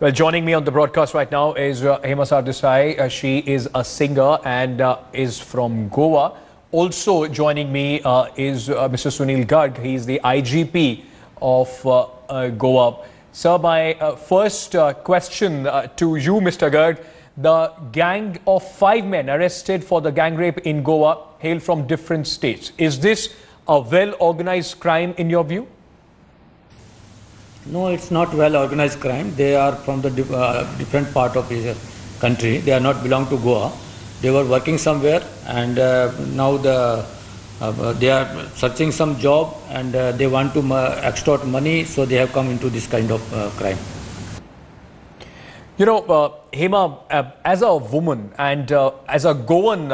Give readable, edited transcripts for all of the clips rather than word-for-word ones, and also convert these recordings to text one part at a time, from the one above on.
Well, joining me on the broadcast right now is Hema Sardesai. She is a singer and is from Goa. Also joining me is Mr. Sunil Garg. He is the IGP of Goa. Sir, my first question to you, Mr. Garg. The gang of 5 men arrested for the gang rape in Goa hail from different states. Is this a well-organized crime in your view? No, it's not well-organized crime. They are from the different part of the country. They are not belong to Goa. They were working somewhere, and now they are searching some job, and they want to extort money, so they have come into this kind of crime. You know, Hema, as a woman and as a Goan,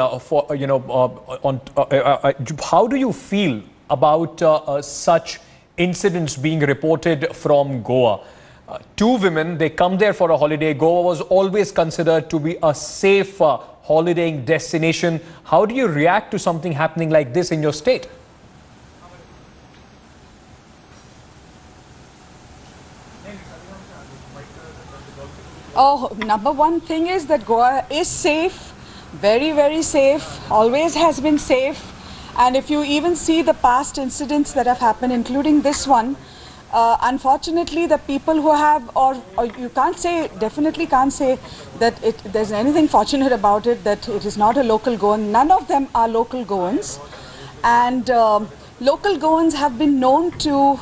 how do you feel about such incidents being reported from Goa? 2 women, they come there for a holiday. Goa was always considered to be a safe holidaying destination. How do you react to something happening like this in your state? Oh, number one thing is that Goa is safe, very, very safe, always has been safe. And if you even see the past incidents that have happened, including this one, unfortunately, the people who have, or you can't say, definitely can't say that there's anything fortunate about it, that it is not a local Goan. None of them are local Goans. And local Goans have been known to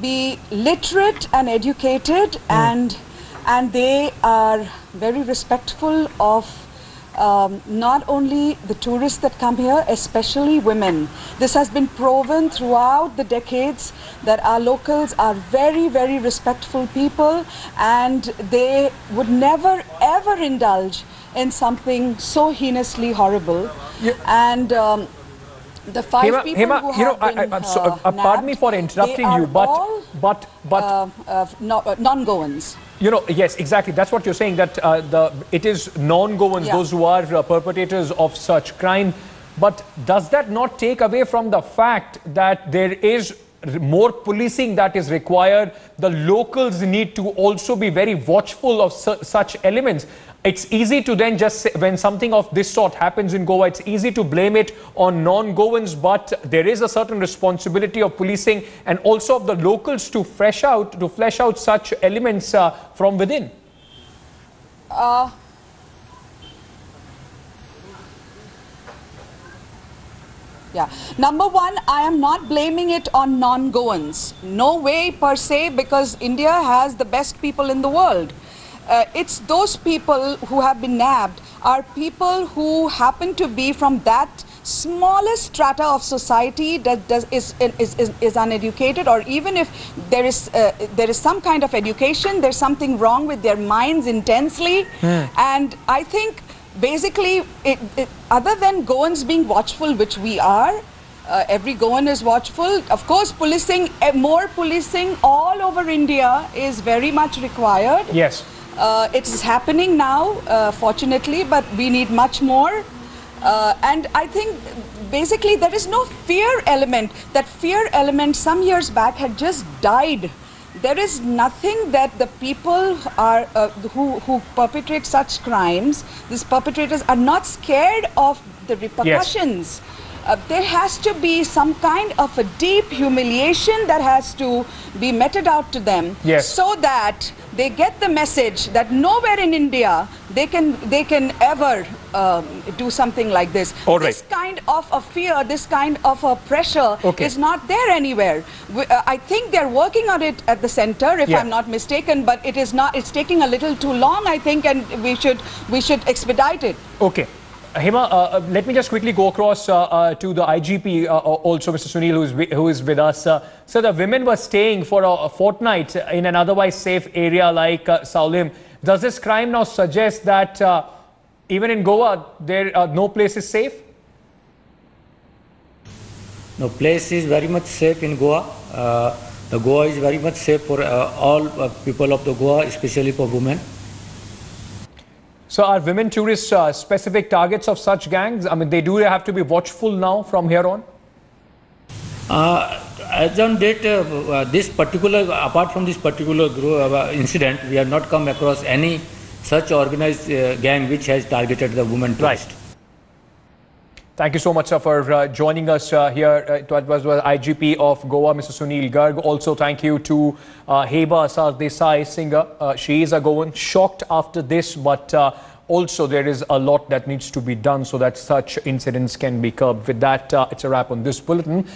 be literate and educated, and they are very respectful of not only the tourists that come here, especially women. This has been proven throughout the decades that our locals are very, very respectful people, and they would never ever indulge in something so heinously horrible. Yeah. And the 5 people who have been pardon me for interrupting you, but non-Goans. You know, yes, exactly. That's what you're saying, that it is non-Goans, those who are perpetrators of such crime. But does that not take away from the fact that there is more policing that is required? The locals need to also be very watchful of such elements. It's easy to then just say, when something of this sort happens in Goa, it's easy to blame it on non-Goans, but there is a certain responsibility of policing and also of the locals to flesh out such elements from within. Yeah. Number one, I am not blaming it on non-Goans. No way per se, because India has the best people in the world. It's those people who have been nabbed are people who happen to be from that smallest strata of society that is uneducated, or even if there is some kind of education, there's something wrong with their minds intensely. And I think basically, other than Goans being watchful, which we are, every Goan is watchful. Of course, policing, more policing all over India is very much required. Yes. It is happening now, fortunately, but we need much more. And I think basically there is no fear element. That fear element some years back had just died. There is nothing that the people are who perpetrate such crimes, these perpetrators are not scared of the repercussions. Yes. There has to be some kind of a deep humiliation that has to be meted out to them, so that they get the message that nowhere in India they can ever do something like this. All right. This kind of a fear, this kind of a pressure is not there anywhere. I think they're working on it at the center, if I'm not mistaken, but it is not. It's taking a little too long, I think, and we should expedite it. Okay. Hema, let me just quickly go across to the IGP, also Mr. Sunil, who is with us. So the women were staying for a fortnight in an otherwise safe area like Saulim. Does this crime now suggest that even in Goa, no place is safe? No place is very much safe in Goa. The Goa is very much safe for all people of the Goa, especially for women. So are women tourists specific targets of such gangs? I mean, they do have to be watchful now from here on? As on date, apart from this particular incident, we have not come across any such organized gang which has targeted the women tourist. Right. Thank you so much, sir, for joining us here. It was IGP of Goa, Mr. Sunil Garg. Also, thank you to Heba Sardesai, singer. She is a Goan, shocked after this, but also there is a lot that needs to be done so that such incidents can be curbed. With that, it's a wrap on this bulletin.